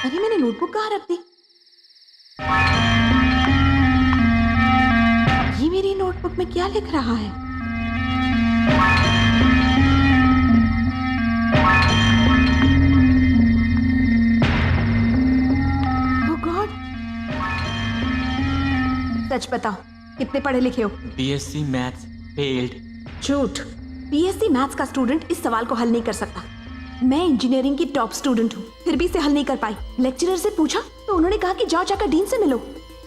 अरे मैंने नोटबुक कहाँ रख दी? ये मेरी नोटबुक में क्या लिख रहा है? ओह गॉड! सच बताओ, कितने पढ़े लिखे हो? BSc maths failed. झूठ। बीएससी मैथ्स का स्टूडेंट इस सवाल को हल नहीं कर सकता। मैं इंजीनियरिंग की टॉप स्टूडेंट हूँ, फिर भी इसे हल नहीं कर पाई। लेक्चरर से पूछा तो उन्होंने कहा कि जाओ जाकर डीन से मिलो।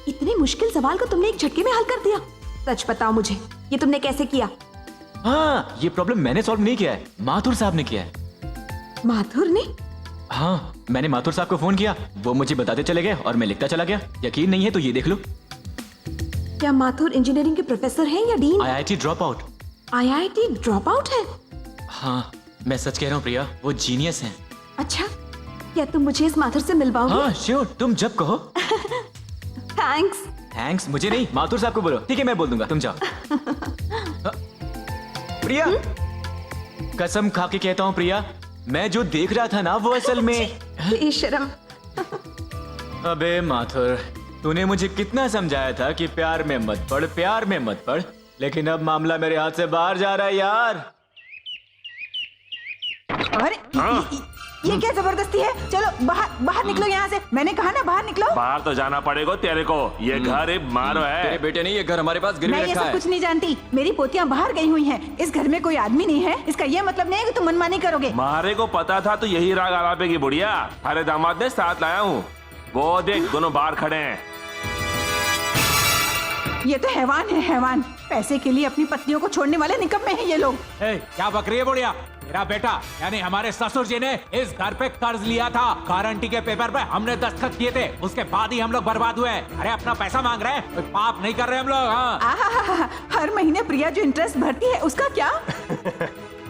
इतने मुश्किल सवाल को तुमने एक झटके में हल कर दिया। सच बताओ मुझे, ये तुमने कैसे किया? हाँ, ये प्रॉब्लम मैंने सॉल्व नहीं किया है, माथुर साहब ने किया है। माथुर ने? हाँ, मैंने माथुर साहब को फोन किया, वो मुझे बताते चले गए और मैं लिखता चला गया। यकीन नहीं है तो ये देख लो। क्या माथुर इंजीनियरिंग के प्रोफेसर हैं या dean? IIT drop out. IIT drop out है? हाँ, मैं सच कह रहा हूँ प्रिया, वो जीनियस हैं। अच्छा, क्या तुम मुझे इस माथुर से मिलवाओगे? हाँ श्योर, तुम जब कहो। थैंक्स। थैंक्स मुझे नहीं, माथुर साहब को बोलो। ठीक है, मैं बोल दूंगा, तुम जाओ। प्रिया, कसम खा के कहता हूँ प्रिया, मैं जो देख रहा था ना वो असल में। बेशरम। अबे माथुर, तूने मुझे कितना समझाया था कि प्यार में मत पड़, प्यार में मत पड़, लेकिन अब मामला मेरे हाथ से बाहर जा रहा है यार। अरे ये क्या जबरदस्ती है? चलो बाहर बाहर निकलो यहाँ से। मैंने कहा ना बाहर निकलो। बाहर तो जाना पड़ेगा तेरे को, ये घर एक मारो है। तेरे बेटे नहीं, ये घर हमारे पास गिरवी मैं ये रखा सब है। कुछ नहीं जानती। मेरी पोतियाँ बाहर गई हुई हैं। इस घर में कोई आदमी नहीं है, इसका ये मतलब नहीं है कि तुम मनमानी करोगे। मारे को पता था तो यही राग आलापेगी बुढ़िया। हरे दामाद ने साथ लाया हूँ, वो देख दोनों बाहर खड़े हैं। ये तो हैवान है, हैवान। पैसे के लिए अपनी पत्नियों को छोड़ने वाले निकम्मे हैं ये लोग। क्या बक रही है बुढ़िया? मेरा बेटा यानी हमारे ससुर जी ने इस घर पे कर्ज लिया था। गारंटी के पेपर पे हमने दस्तखत किए थे, उसके बाद ही हम लोग बर्बाद हुए। अरे अपना पैसा मांग रहे हैं, कोई पाप नहीं कर रहे हम लोग। हाँ। हर महीने प्रिया जो इंटरेस्ट भरती है उसका क्या?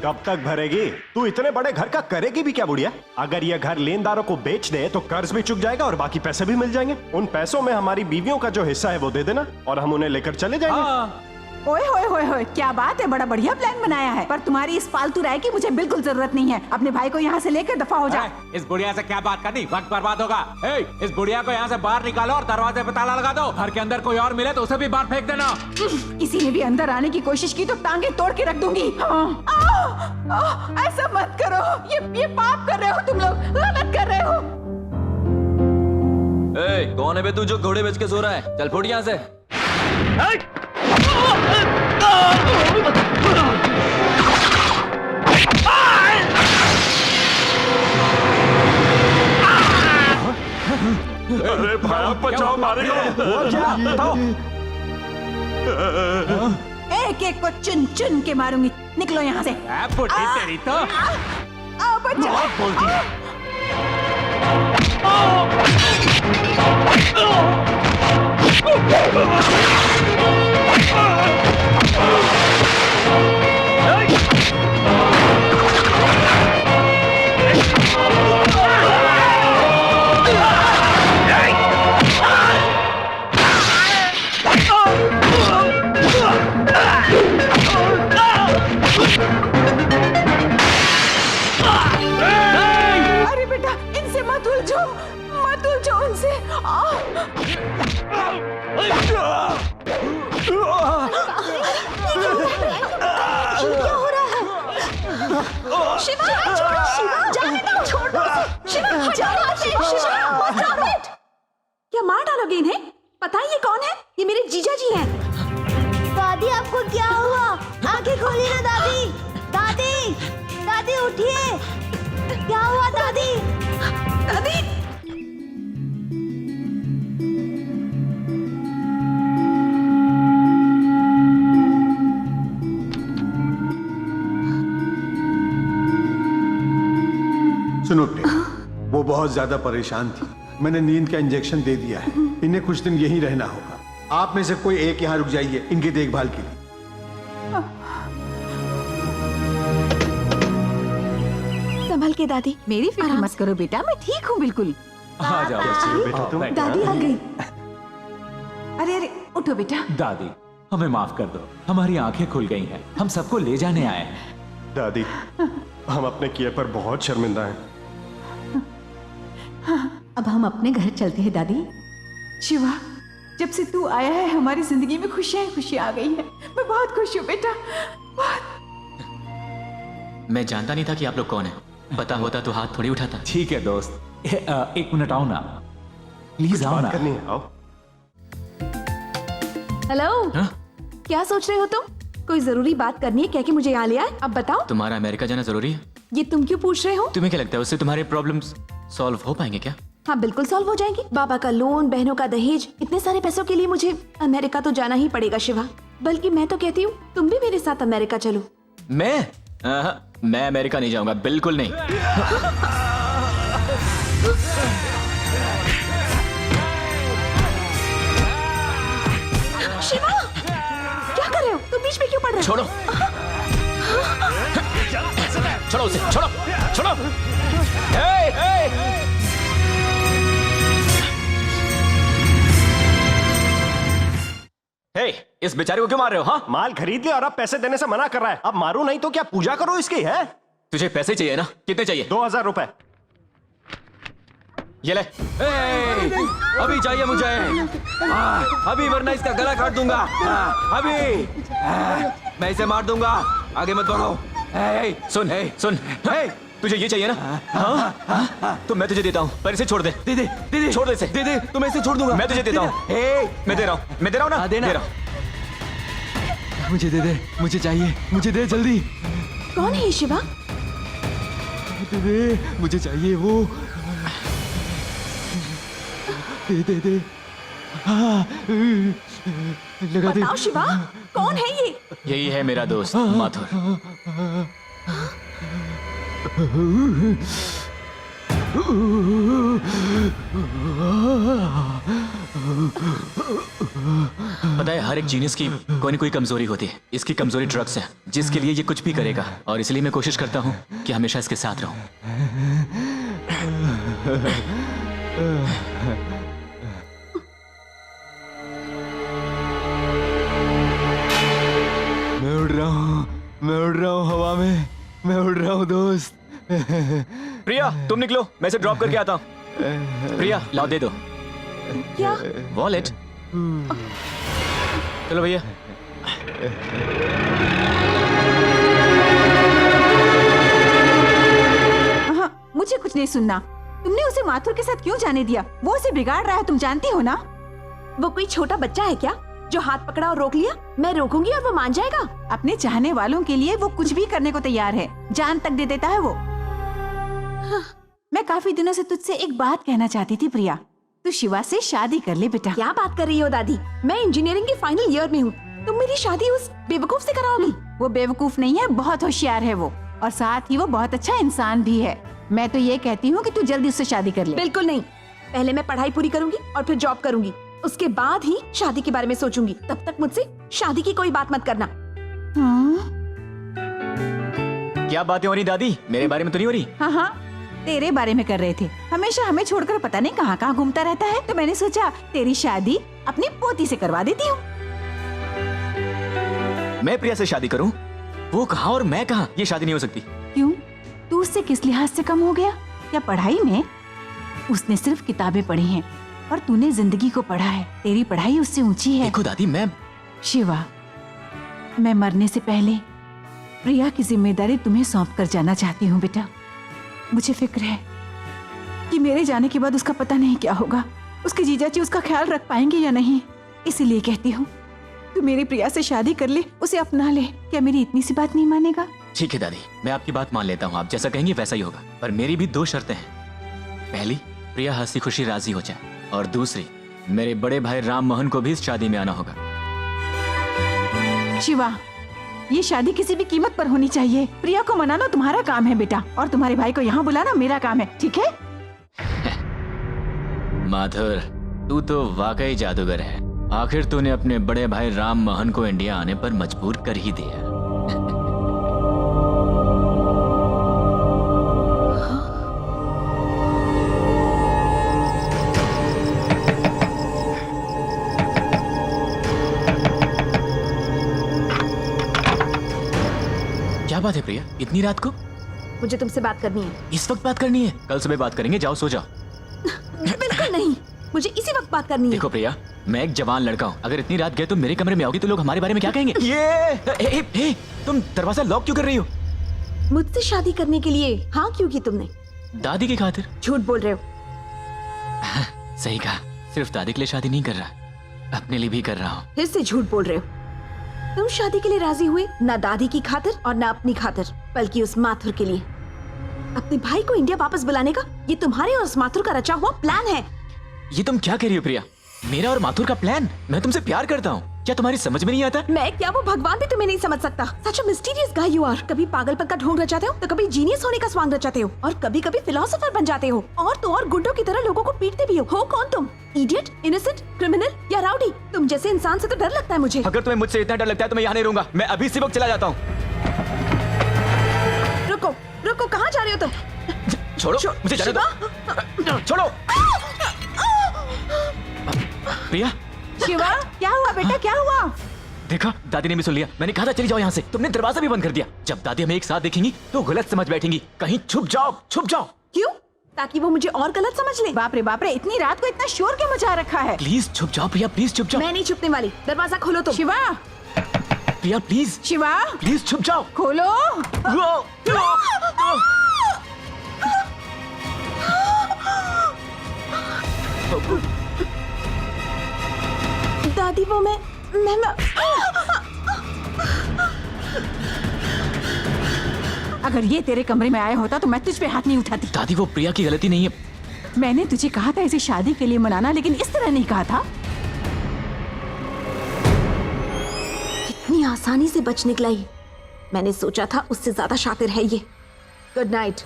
कब तक भरेगी? तू इतने बड़े घर का करेगी भी क्या बुढ़िया? अगर ये घर लेनदारों को बेच दे तो कर्ज भी चुक जाएगा और बाकी पैसे भी मिल जाएंगे। उन पैसों में हमारी बीवियों का जो हिस्सा है वो दे देना और हम उन्हें लेकर चले जाएंगे। ओए होए होए होए, क्या बात है, बड़ा बढ़िया प्लान बनाया है। पर तुम्हारी इस फालतू राय की मुझे बिल्कुल जरूरत नहीं है। अपने भाई को यहाँ से लेकर दफा हो जा। इस बुढ़िया से क्या बात करनी, वक्त बर्बाद होगा। इस बुढ़िया को यहाँ से बाहर निकालो और दरवाजे पे ताला लगा दो। घर के अंदर कोई और मिले तो उसे भी बाहर फेंक देना। किसी ने भी अंदर आने की कोशिश की तो टांगे तोड़ के रख दूंगी। ऐसा मत करो, ये पाप कर रहे हो तुम लोग, गलत कर रहे हो। कौन है बे तू जो घोड़े बेच के सो रहा है? चल फुट यहाँ से। अरे भाई बचाओ, मारेगा। एक एक को चुन चुन के मारूंगी। निकलो यहाँ से। बुढ़ी तेरी तो। बचाओ। अरे बेटा, इनसे मत उलझो उनसे। क्या हो रहा है? शिवा, शिवा, जाने दो, छोड़ दो। शिवा, जाने दो, शिवा, stop it। क्या मार डालोगे इन्हें? पता है ये कौन है? ये मेरे जीजा जी हैं। दादी आपको क्या हुआ? आंखें खोली ना दादी। दादी, दादी उठिए। क्या हुआ दादी? दादी, सुनो प्रिया, वो बहुत ज्यादा परेशान थी। मैंने नींद का इंजेक्शन दे दिया है। इन्हें कुछ दिन यहीं रहना होगा। आप में से कोई एक यहाँ रुक जाइए इनकी देखभाल के लिए। संभल के दादी। मेरी फिक्र मत करो बेटा, मैं ठीक हूँ बिल्कुल। आ जाओ बेटा तुम। दादी आ गई। अरे अरे उठो बेटा। दादी हमें माफ कर दो, हमारी आंखें खुल गई हैं, हम सबको ले जाने आए हैं। दादी, हम अपने किए पर बहुत शर्मिंदा हैं। अब हम अपने घर चलते हैं दादी। शिवा, जब से तू आया है हमारी जिंदगी में खुशियां ही खुशियां आ गई हैं। मैं बहुत खुश हूँ बेटा, बहुत। मैं जानता नहीं था कि आप लोग कौन है। पता होता तो हाथ थोड़ी उठाता। ठीक है दोस्त, एक मिनट आओ ना, प्लीज आओ बात ना। करनी है, आओ। हेलो, हाँ? क्या सोच रहे हो तुम? कोई जरूरी बात करनी है, क्या कि मुझे यहाँ लिया है? अब बताओ। तुम्हारा अमेरिका जाना जरूरी है? ये तुम क्यों पूछ रहे हो? तुम्हें क्या लगता है उससे तुम्हारे प्रॉब्लम्स सॉल्व हो पाएंगे क्या? हाँ, बिल्कुल सॉल्व हो जाएंगे। बाबा का लोन, बहनों का दहेज, इतने सारे पैसों के लिए मुझे अमेरिका तो जाना ही पड़ेगा शिवा। बल्कि मैं तो कहती हूँ तुम भी मेरे साथ अमेरिका चलो। मैं अमेरिका नहीं जाऊंगा, बिल्कुल नहीं। शिवा, क्या कर रहे हो? तुम बीच में क्यों पड़ रहे हो? छोड़ो, छोड़ो उसे, छोड़ो, छोड़ो। हे, हे। हे, इस बेचारे को क्यों मार रहे हो? हाँ, माल खरीद लिया और अब पैसे देने से मना कर रहा है। अब मारो नहीं तो क्या पूजा करो इसकी है? तुझे पैसे चाहिए ना? कितने चाहिए? 2000 रुपए। ये ले। अभी चाहिए मुझे, अभी, वरना इसका गला काट दूंगा। अभी मैं इसे मार दूंगा। आगे मत बढ़ो। सुन, सुन, तुझे ये चाहिए ना? हाँ? तो मैं तुझे देता हूँ, पर इसे छोड़ दे। दे दे, दे दे, छोड़ दे इसे। दे दे, तो मैं इसे छोड़ दूंगा। मैं तुझे देता हूँ। मैं दे रहा हूँ, मैं दे रहा हूँ ना? देना। दे रहा हूँ। मुझे दे दे, मुझे चाहिए, मुझे दे जल्दी। कौन है ये शिवा? दे दे, मुझे चाहिए वो। दे दे दे। हाँ, लगा दे। बताओ शिवा, कौन है ये? यही है मेरा दोस्त माथुर। पता है, हर एक जीनियस की कोई न कोई कमजोरी होती है। इसकी कमजोरी ड्रग्स है, जिसके लिए ये कुछ भी करेगा, और इसलिए मैं कोशिश करता हूँ कि हमेशा इसके साथ रहूं। मैं उड़ रहा हूँ हवा में, मैं उड़ रहा हूँ दोस्त। प्रिया, तुम निकलो, मैं इसे ड्रॉप करके आता हूँ। प्रिया, लाओ, दे दो क्या? वॉलेट। चलो भैया। हाँ, मुझे कुछ नहीं सुनना। तुमने उसे माथुर के साथ क्यों जाने दिया? वो उसे बिगाड़ रहा है, तुम जानती हो ना? वो कोई छोटा बच्चा है क्या जो हाथ पकड़ा और रोक लिया? मैं रोकूंगी और वो मान जाएगा। अपने चाहने वालों के लिए वो कुछ भी करने को तैयार है, जान तक दे देता है वो। मैं काफी दिनों से तुझसे एक बात कहना चाहती थी प्रिया। तू शिवा से शादी कर ले बेटा। क्या बात कर रही हो दादी? मैं इंजीनियरिंग के फाइनल ईयर में हूँ। तुम मेरी शादी उस बेवकूफ से कराओगी? वो बेवकूफ नहीं है, बहुत होशियार है वो, और साथ ही वो बहुत अच्छा इंसान भी है। मैं तो ये कहती हूँ कि तू जल्दी उससे शादी कर ले। बिल्कुल नहीं। पहले मैं पढ़ाई पूरी करूंगी और फिर जॉब करूंगी, उसके बाद ही शादी के बारे में सोचूंगी। तब तक मुझसे शादी की कोई बात मत करना। क्या बातें हो रही दादी? मेरे बारे में तो नहीं हो रही? हाँ, तेरे बारे में कर रहे थे। हमेशा हमें छोड़कर पता नहीं कहाँ कहाँ घूमता रहता है, तो मैंने सोचा तेरी शादी अपनी पोती से करवा देती हूँ। मैं प्रिया से शादी करूं? वो कहाँ और मैं कहाँ? ये शादी नहीं हो सकती। क्यों? तू उससे किस लिहाज से कम हो गया? क्या पढ़ाई में? उसने सिर्फ किताबें पढ़ी हैं और तूने जिंदगी को पढ़ा है। तेरी पढ़ाई उससे ऊंची है। देखो दादी, मैं शिवा, मैं मरने से पहले प्रिया की जिम्मेदारी तुम्हें सौंप कर जाना चाहती हूँ बेटा। मुझे फिक्र है कि मेरे जाने के बाद उसका पता नहीं क्या होगा। उसके जीजाजी उसका ख्याल रख पाएंगे या नहीं, इसीलिए कहती हूँ तू मेरी प्रिया से शादी कर ले, उसे अपना ले। क्या मेरी इतनी सी बात नहीं मानेगा? ठीक है दादी, मैं आपकी बात मान लेता हूँ। आप जैसा कहेंगे वैसा ही होगा, पर मेरी भी 2 शर्तें हैं। पहली, प्रिया हंसी खुशी राजी हो जाए, और दूसरी, मेरे बड़े भाई राम मोहन को भी इस शादी में आना होगा। शिवा, ये शादी किसी भी कीमत पर होनी चाहिए। प्रिया को मनाना तुम्हारा काम है बेटा, और तुम्हारे भाई को यहाँ बुलाना मेरा काम है, ठीक है? माथुर, तू तो वाकई जादूगर है। आखिर तूने अपने बड़े भाई राम मोहन को इंडिया आने पर मजबूर कर ही दिया। क्या बात है प्रिया, इतनी रात को? मुझे तुमसे बात करनी है। इस वक्त बात करनी है? कल सुबह बात करेंगे, जाओ सो जाओ। बिल्कुल नहीं, मुझे इसी वक्त बात करनी है। देखो प्रिया, मैं एक जवान लड़का हूँ। अगर इतनी रात गए तुम मेरे कमरे में आओगी तो लोग हमारे बारे में क्या कहेंगे? ये तुम दरवाजा लॉक क्यों कर रही हो? मुझसे शादी करने के लिए हाँ क्यों की तुमने? दादी की खातिर। झूठ बोल रहे हो। सही कहा, सिर्फ दादी के लिए शादी नहीं कर रहा, अपने लिए भी कर रहा हूँ। फिर से झूठ बोल रहे हो। तुम शादी के लिए राजी हुए ना दादी की खातिर और ना अपनी खातिर, बल्कि उस माथुर के लिए। अपने भाई को इंडिया वापस बुलाने का ये तुम्हारे और उस माथुर का रचा हुआ प्लान है। ये तुम क्या कह रही हो प्रिया? मेरा और माथुर का प्लान? मैं तुमसे प्यार करता हूँ, क्या तुम्हारी समझ में नहीं आता? मैं क्या वो भगवान भी तुम्हें नहीं समझ सकता। Such a mysterious guy you are. कभी पागलपन का ढोंग रचाते हो तो कभी जीनियस होने का स्वांग रचाते हो और कभी कभी फिलोसोफर बन जाते हो और तो और गुंडों की तरह लोगों को पीटते भी हो कौन तुम? इडियट, इनोसेंट, क्रिमिनल या राउडी? तुम जैसे इंसान से तो डर लगता है मुझे। अगर तुम्हें मुझसे इतना डर लगता है तो मैं यहाँ नहीं रहूंगा, मैं अभी इसी वक्त चला जाता हूँ। रुको रुको, कहाँ जा रहे हो तुम? छोड़ो, मुझे जाने दो। छोड़ो प्रिया। शिवा, क्या हुआ बेटा, क्या हुआ? देखा, दादी ने भी सुन लिया। मैंने कहा था चली जाओ यहाँ से, तुमने दरवाजा भी बंद कर दिया। जब दादी हमें एक साथ देखेंगी तो गलत समझ बैठेंगी। कहीं छुप जाओ, छुप जाओ। क्यों? ताकि वो मुझे और गलत समझ ले। बाप रे, इतनी रात को इतना शोर क्यों मचा रखा है? प्लीज छुप जाओ प्रिया, प्लीज छुप जाओ। मैं नहीं छुपने वाली। दरवाजा खोलो तुम। शिवा, प्रिया प्लीज, शिवा, प्लीज छुप जाओ। खोलो। दादी वो मैं अगर ये तेरे कमरे में आया होता तो मैं तुझ पे हाथ नहीं उठाती। दादी वो प्रिया की गलती नहीं है। मैंने तुझे कहा था इसे शादी के लिए मनाना, लेकिन इस तरह नहीं कहा था। इतनी आसानी से बच निकला ये। मैंने सोचा था उससे ज्यादा शातिर है ये। Good night.